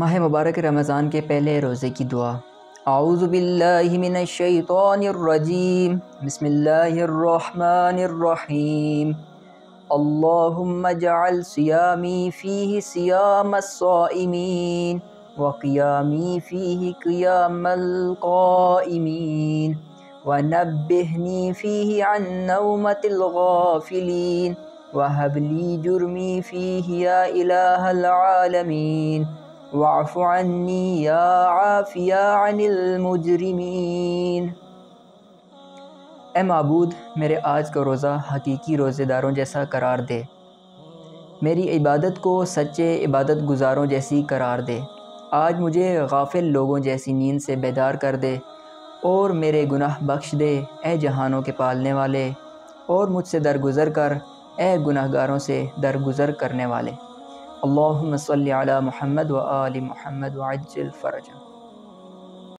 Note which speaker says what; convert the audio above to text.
Speaker 1: ماہ مبارک رمضان کے پہلے روزے کی دعا۔ اعوذ باللہ من الشیطان الرجیم، بسم اللہ الرحمن الرحیم۔ اللہم اجعل صیامی فیہ صیام الصائمین وقیامی فیہ قیام القائمین ونبہنی فیہ عن نومة الغافلین وہب لی جرمی فیہ یا الہ العالمین واعف عنی یا عافی عن المجرمین۔ اے معبود، میرے آج کا روزہ حقیقی روزے داروں جیسا قرار دے، میری عبادت کو سچے عبادت گزاروں جیسی قرار دے۔ آج مجھے غافل لوگوں جیسی نیند سے بیدار کر دے اور میرے گناہ بخش دے، اے جہانوں کے پالنے والے، اور مجھ سے درگزر کر، اے گناہ گاروں سے درگزر کرنے والے۔ اللہم صلی علی محمد و آل محمد وعجل فرجہ۔